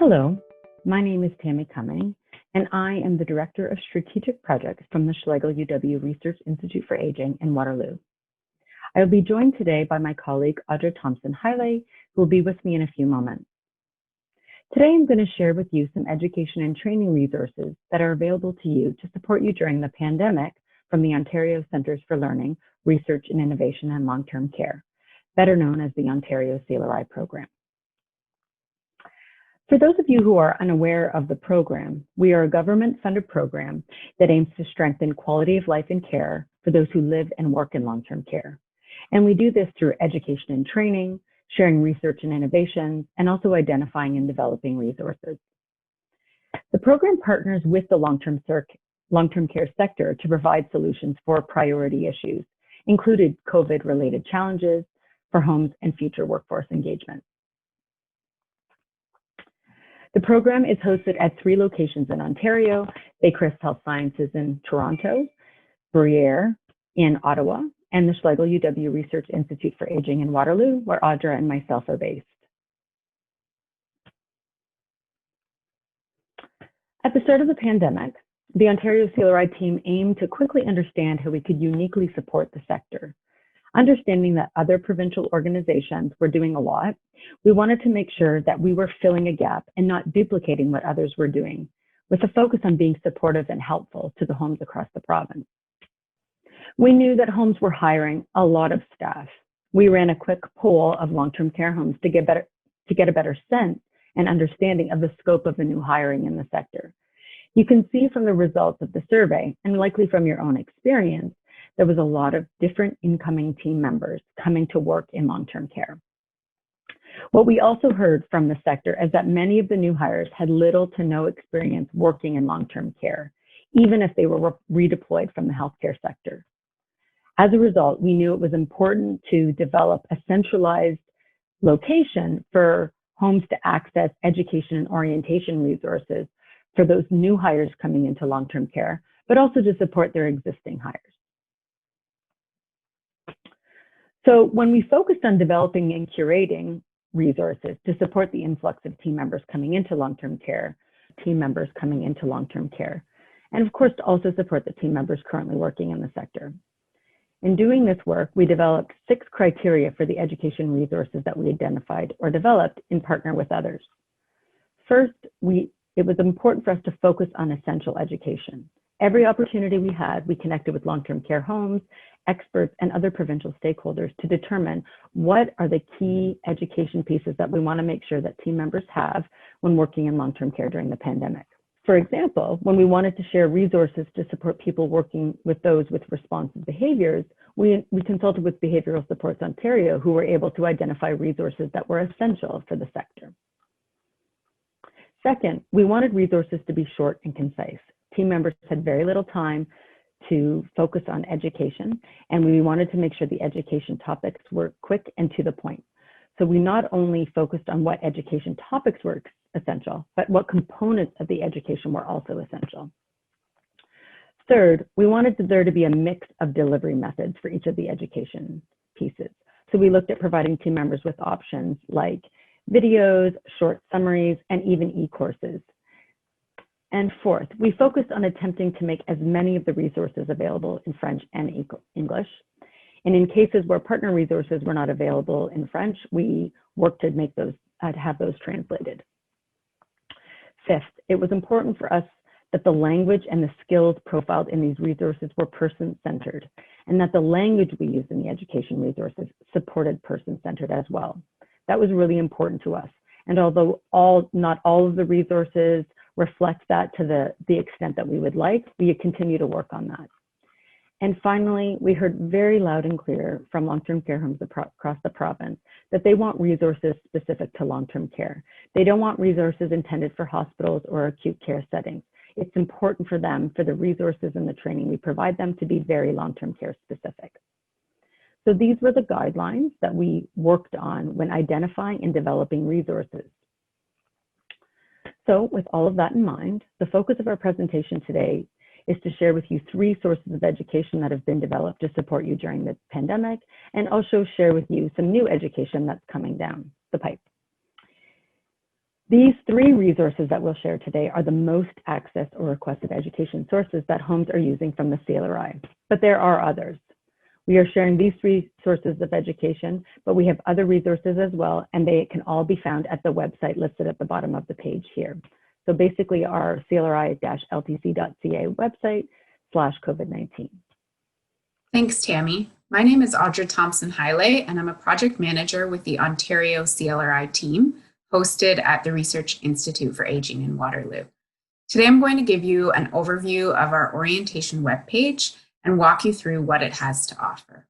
Hello, my name is Tammy Cumming, and I am the Director of Strategic Projects from the Schlegel UW Research Institute for Aging in Waterloo. I will be joined today by my colleague, Audra Thompson-Haile, who will be with me in a few moments. Today, I'm going to share with you some education and training resources that are available to you to support you during the pandemic from the Ontario Centres for Learning, Research and Innovation and Long-Term Care, better known as the Ontario CLRI program. For those of you who are unaware of the program, we are a government-funded program that aims to strengthen quality of life and care for those who live and work in long-term care. And we do this through education and training, sharing research and innovations, and also identifying and developing resources. The program partners with the long-term care sector to provide solutions for priority issues, including COVID-related challenges for homes and future workforce engagement. The program is hosted at 3 locations in Ontario: Baycrest Health Sciences in Toronto, Bruyere in Ottawa, and the Schlegel UW Research Institute for Aging in Waterloo, where Audra and myself are based. At the start of the pandemic, the Ontario CLRI team aimed to quickly understand how we could uniquely support the sector. Understanding that other provincial organizations were doing a lot, we wanted to make sure that we were filling a gap and not duplicating what others were doing, with a focus on being supportive and helpful to the homes across the province. We knew that homes were hiring a lot of staff. We ran a quick poll of long-term care homes to get a better sense and understanding of the scope of the new hiring in the sector. You can see from the results of the survey, and likely from your own experience, there was a lot of different incoming team members coming to work in long-term care. What we also heard from the sector is that many of the new hires had little to no experience working in long-term care, even if they were redeployed from the healthcare sector. As a result, we knew it was important to develop a centralized location for homes to access education and orientation resources for those new hires coming into long-term care, but also to support their existing hires. So when we focused on developing and curating resources to support the influx of team members coming into long-term care, and of course to also support the team members currently working in the sector. In doing this work, we developed 6 criteria for the education resources that we identified or developed in partner with others. First, it was important for us to focus on essential education. Every opportunity we had, we connected with long-term care homes, experts, and other provincial stakeholders to determine what are the key education pieces that we want to make sure that team members have when working in long-term care during the pandemic. For example, when we wanted to share resources to support people working with those with responsive behaviors, we consulted with Behavioral Supports Ontario, who were able to identify resources that were essential for the sector. Second, we wanted resources to be short and concise. Team members had very little time to focus on education, and we wanted to make sure the education topics were quick and to the point. So we not only focused on what education topics were essential, but what components of the education were also essential. Third, we wanted there to be a mix of delivery methods for each of the education pieces. So we looked at providing team members with options like videos, short summaries, and even e-courses. And fourth, we focused on attempting to make as many of the resources available in French and English. And in cases where partner resources were not available in French, we worked to make those, to have those translated. Fifth, it was important for us that the language and the skills profiled in these resources were person-centered, and that the language we used in the education resources supported person-centered as well. That was really important to us. And although not all of the resources reflect that to the extent that we would like, we continue to work on that. And finally, we heard very loud and clear from long-term care homes across the province that they want resources specific to long-term care. They don't want resources intended for hospitals or acute care settings. It's important for them, for the resources and the training we provide them, to be very long-term care specific. So these were the guidelines that we worked on when identifying and developing resources. So with all of that in mind, the focus of our presentation today is to share with you 3 sources of education that have been developed to support you during the pandemic, and also share with you some new education that's coming down the pipe. These three resources that we'll share today are the most accessed or requested education sources that homes are using from the CLRI, but there are others. We are sharing these three sources of education, but we have other resources as well, and they can all be found at the website listed at the bottom of the page here. So basically our CLRI-LTC.ca website /COVID-19. Thanks, Tammy. My name is Audra Thompson-Haile, and I'm a project manager with the Ontario CLRI team, hosted at the Research Institute for Aging in Waterloo. Today, I'm going to give you an overview of our orientation webpage and walk you through what it has to offer.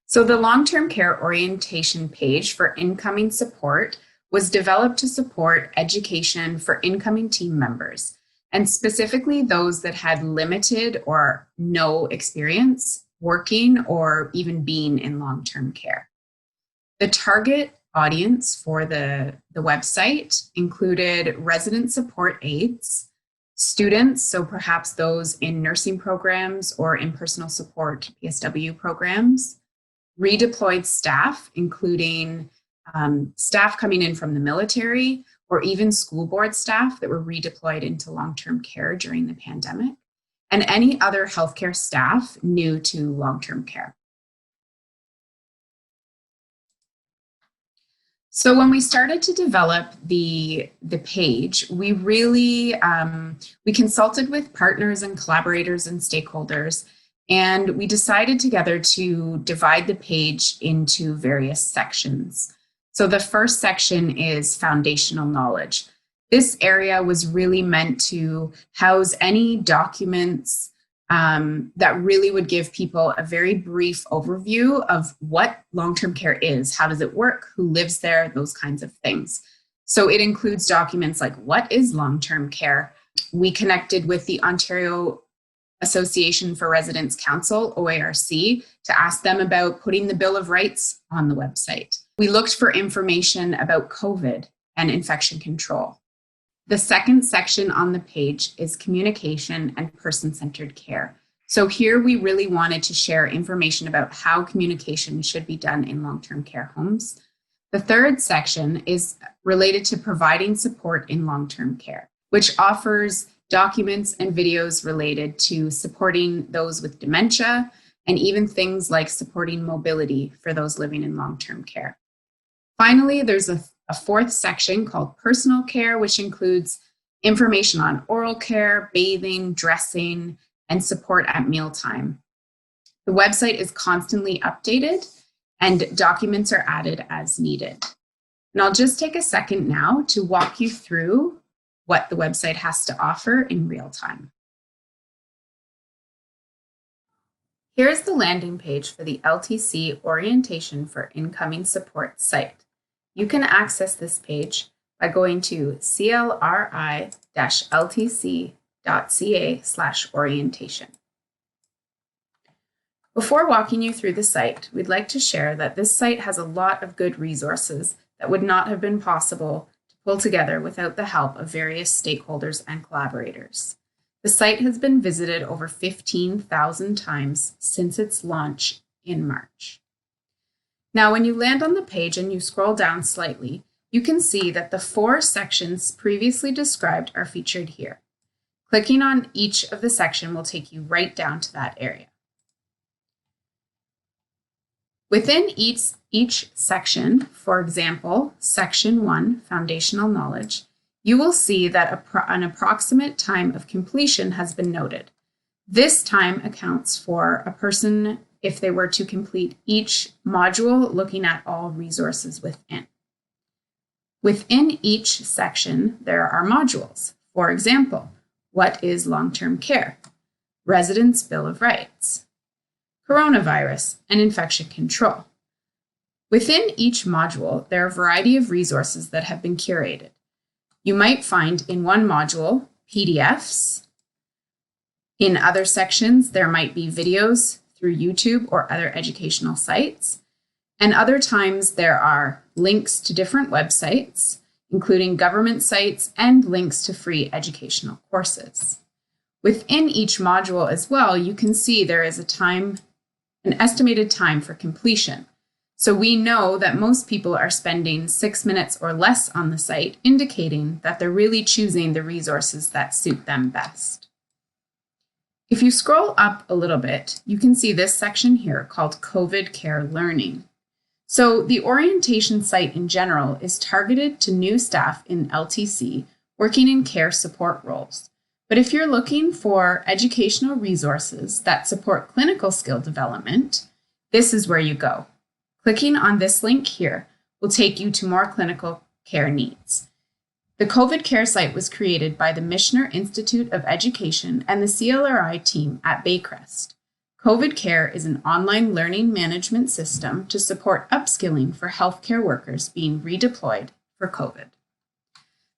So the long-term care orientation page for incoming support was developed to support education for incoming team members, and specifically those that had limited or no experience working or even being in long-term care. The target audience for the website included resident support aides, students, so perhaps those in nursing programs or in personal support PSW programs, redeployed staff, including staff coming in from the military, or even school board staff that were redeployed into long-term care during the pandemic, and any other healthcare staff new to long-term care. So when we started to develop the page, we really, we consulted with partners and collaborators and stakeholders, and we decided together to divide the page into various sections. So the first section is foundational knowledge. This area was really meant to house any documents that really would give people a very brief overview of what long-term care is, how does it work, who lives there, those kinds of things. So it includes documents like what is long-term care. We connected with the Ontario Association for Residents Council, OARC, to ask them about putting the Bill of Rights on the website. We looked for information about COVID and infection control. The second section on the page is communication and person-centered care. So here we really wanted to share information about how communication should be done in long-term care homes. The third section is related to providing support in long-term care, which offers documents and videos related to supporting those with dementia and even things like supporting mobility for those living in long-term care. Finally, there's a fourth section called personal care, which includes information on oral care, bathing, dressing, and support at mealtime. The website is constantly updated and documents are added as needed. And I'll just take a second now to walk you through what the website has to offer in real time. Here's the landing page for the LTC Orientation for Incoming Support site. You can access this page by going to clri-ltc.ca/orientation. Before walking you through the site, we'd like to share that this site has a lot of good resources that would not have been possible to pull together without the help of various stakeholders and collaborators. The site has been visited over 15,000 times since its launch in March. Now, when you land on the page and you scroll down slightly, you can see that the 4 sections previously described are featured here. Clicking on each of the section will take you right down to that area. Within each section, for example, Section 1, Foundational Knowledge, you will see that an approximate time of completion has been noted. This time accounts for a person if they were to complete each module, looking at all resources within. Within each section, there are modules. For example, what is long-term care? Residents' Bill of Rights, coronavirus, and infection control. Within each module, there are a variety of resources that have been curated. You might find in one module PDFs. In other sections, there might be videos through YouTube or other educational sites. And other times there are links to different websites, including government sites and links to free educational courses. Within each module as well, you can see there is an estimated time for completion. So we know that most people are spending 6 minutes or less on the site, indicating that they're really choosing the resources that suit them best. If you scroll up a little bit, you can see this section here called COVID Care Learning. So the orientation site in general is targeted to new staff in LTC working in care support roles. But if you're looking for educational resources that support clinical skill development, this is where you go. Clicking on this link here will take you to more clinical care needs. The COVID Care site was created by the Michener Institute of Education and the CLRI team at Baycrest. COVID Care is an online learning management system to support upskilling for healthcare workers being redeployed for COVID.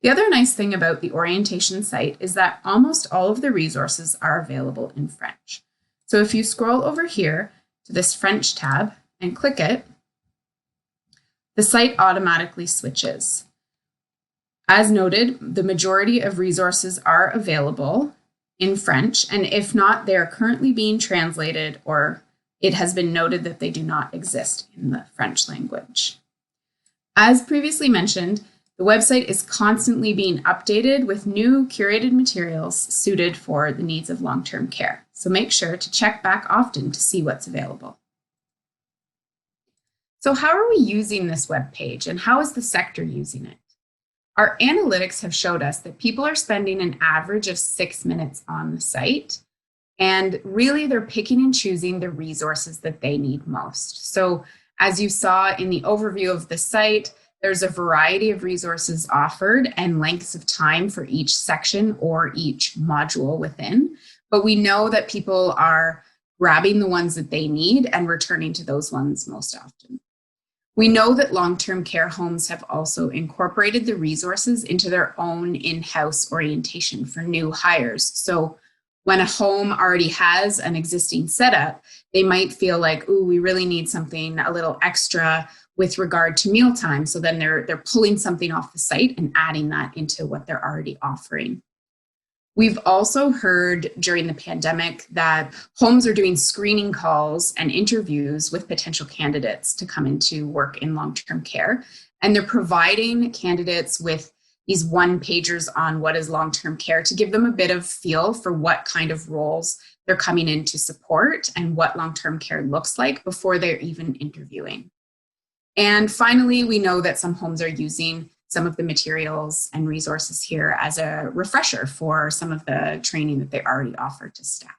The other nice thing about the orientation site is that almost all of the resources are available in French. So if you scroll over here to this French tab and click it, the site automatically switches. As noted, the majority of resources are available in French, and if not, they are currently being translated, or it has been noted that they do not exist in the French language. As previously mentioned, the website is constantly being updated with new curated materials suited for the needs of long-term care. So make sure to check back often to see what's available. So how are we using this web page, and how is the sector using it? Our analytics have showed us that people are spending an average of 6 minutes on the site, and really they're picking and choosing the resources that they need most. So as you saw in the overview of the site, there's a variety of resources offered and lengths of time for each section or each module within, but we know that people are grabbing the ones that they need and returning to those ones most often. We know that long-term care homes have also incorporated the resources into their own in-house orientation for new hires. So when a home already has an existing setup, they might feel like, ooh, we really need something a little extra with regard to mealtime. So then they're pulling something off the site and adding that into what they're already offering. We've also heard during the pandemic that homes are doing screening calls and interviews with potential candidates to come into work in long-term care. And they're providing candidates with these one-pagers on what is long-term care to give them a bit of feel for what kind of roles they're coming in to support and what long-term care looks like before they're even interviewing. And finally, we know that some homes are using some of the materials and resources here as a refresher for some of the training that they already offer to staff.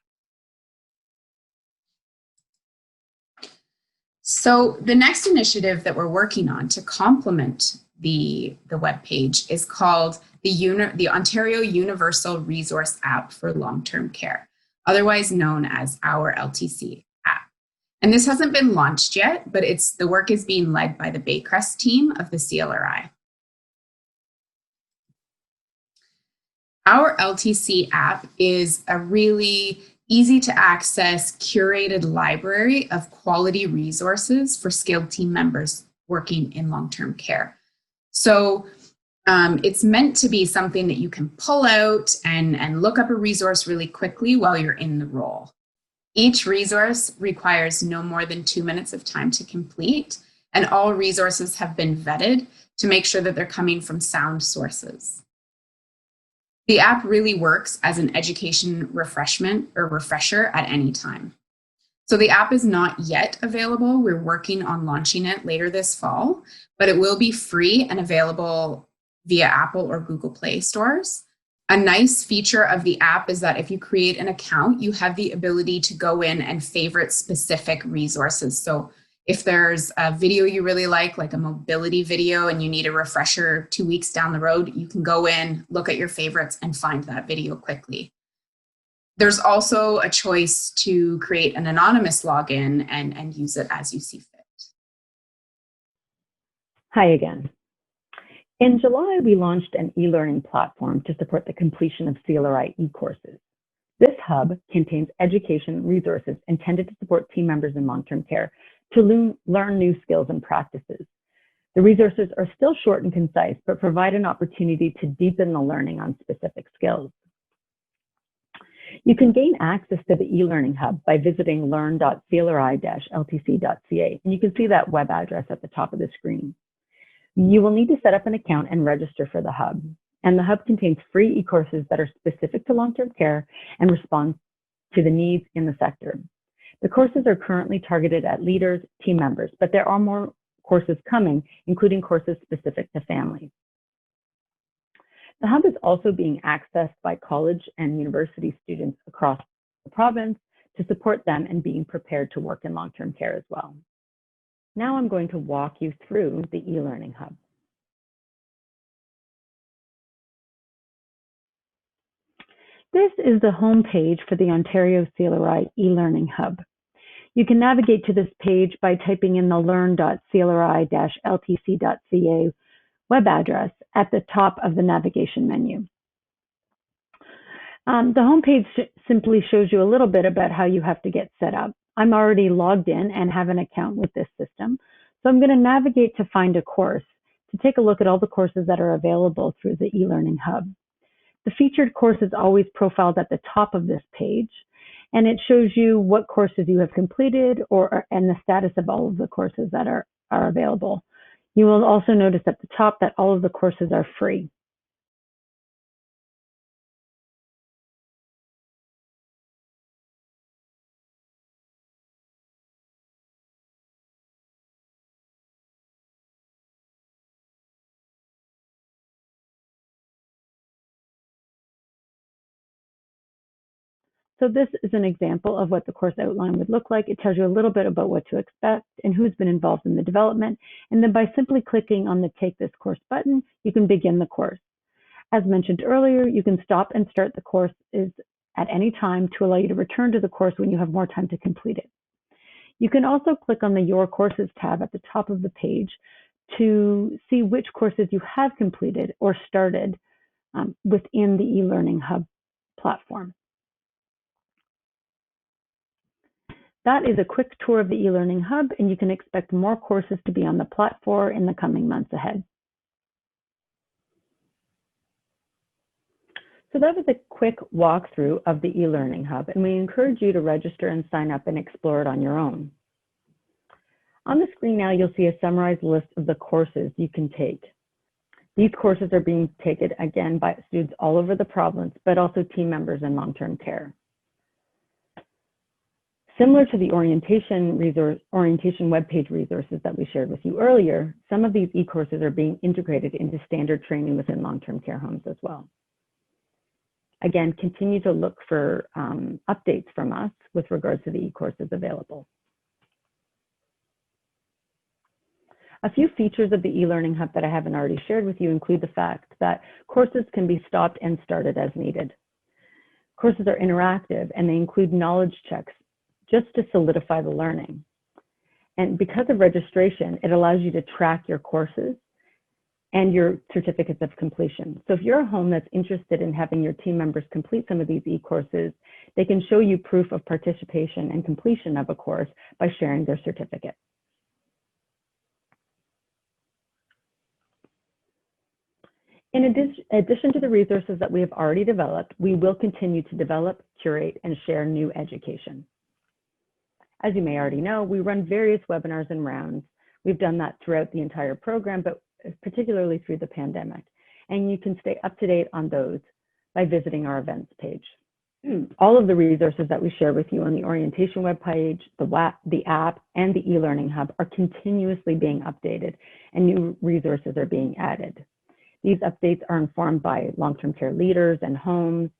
So the next initiative that we're working on to complement the webpage is called the Ontario Universal Resource App for Long-Term Care, otherwise known as our LTC app. And this hasn't been launched yet, but the work is being led by the Baycrest team of the CLRI. Our LTC app is a really easy to access, curated library of quality resources for skilled team members working in long-term care. So it's meant to be something that you can pull out and look up a resource really quickly while you're in the role. Each resource requires no more than 2 minutes of time to complete, and all resources have been vetted to make sure that they're coming from sound sources. The app really works as an education refresher at any time. So the app is not yet available. We're working on launching it later this fall, but it will be free and available via Apple or Google Play stores. A nice feature of the app is that if you create an account, you have the ability to go in and favorite specific resources. So if there's a video you really like a mobility video, and you need a refresher 2 weeks down the road, you can go in, look at your favorites, and find that video quickly. There's also a choice to create an anonymous login and use it as you see fit. Hi again. In July, we launched an e-learning platform to support the completion of CLRI e-courses. This hub contains education resources intended to support team members in long-term care to learn new skills and practices. The resources are still short and concise, but provide an opportunity to deepen the learning on specific skills. You can gain access to the e-learning hub by visiting learn.clri-ltc.ca, and you can see that web address at the top of the screen. You will need to set up an account and register for the hub, and the hub contains free e-courses that are specific to long-term care and respond to the needs in the sector. The courses are currently targeted at leaders, team members, but there are more courses coming, including courses specific to families. The hub is also being accessed by college and university students across the province to support them in being prepared to work in long-term care as well. Now I'm going to walk you through the e-learning hub. This is the home page for the Ontario CLRI e-learning hub. You can navigate to this page by typing in the learn.clri-ltc.ca web address at the top of the navigation menu. The homepage simply shows you a little bit about how you have to get set up. I'm already logged in and have an account with this system, so I'm going to navigate to find a course to take a look at all the courses that are available through the e-learning hub. The featured course is always profiled at the top of this page, and it shows you what courses you have completed and the status of all of the courses that are available. You will also notice at the top that all of the courses are free. So this is an example of what the course outline would look like. It tells you a little bit about what to expect and who's been involved in the development. And then by simply clicking on the Take This Course button, you can begin the course. As mentioned earlier, you can stop and start the courses at any time to allow you to return to the course when you have more time to complete it. You can also click on the Your Courses tab at the top of the page to see which courses you have completed or started within the e-learning hub platform. That is a quick tour of the e-learning hub, and you can expect more courses to be on the platform in the coming months ahead. So that was a quick walkthrough of the e-learning hub, and we encourage you to register and sign up and explore it on your own. On the screen now, you'll see a summarized list of the courses you can take. These courses are being taken again by students all over the province, but also team members in long-term care. Similar to the orientation webpage resources that we shared with you earlier, some of these e-courses are being integrated into standard training within long-term care homes as well. Again, continue to look for updates from us with regards to the e-courses available. A few features of the e-learning hub that I haven't already shared with you include the fact that courses can be stopped and started as needed. Courses are interactive and they include knowledge checks just to solidify the learning. And because of registration, it allows you to track your courses and your certificates of completion. So if you're a home that's interested in having your team members complete some of these e-courses, they can show you proof of participation and completion of a course by sharing their certificate. In addition to the resources that we have already developed, we will continue to develop, curate, and share new education. As you may already know, we run various webinars and rounds. We've done that throughout the entire program, but particularly through the pandemic. And you can stay up to date on those by visiting our events page. All of the resources that we share with you on the orientation webpage, the app, and the e-learning hub are continuously being updated and new resources are being added. These updates are informed by long-term care leaders and homes,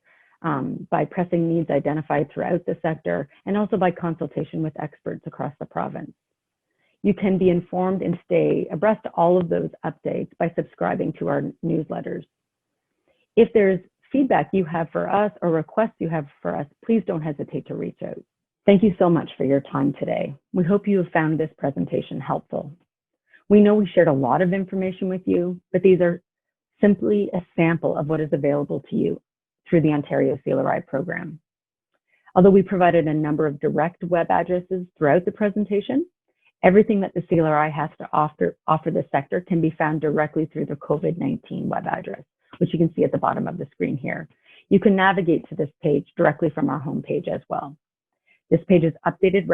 by pressing needs identified throughout the sector, and also by consultation with experts across the province. You can be informed and stay abreast of all of those updates by subscribing to our newsletters. If there's feedback you have for us or requests you have for us, please don't hesitate to reach out. Thank you so much for your time today. We hope you have found this presentation helpful. We know we shared a lot of information with you, but these are simply a sample of what is available to you through the Ontario CLRI program. Although we provided a number of direct web addresses throughout the presentation, everything that the CLRI has to offer the sector can be found directly through the COVID-19 web address, which you can see at the bottom of the screen here. You can navigate to this page directly from our homepage as well. This page is updated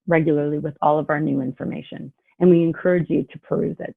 regularly with all of our new information, and we encourage you to peruse it.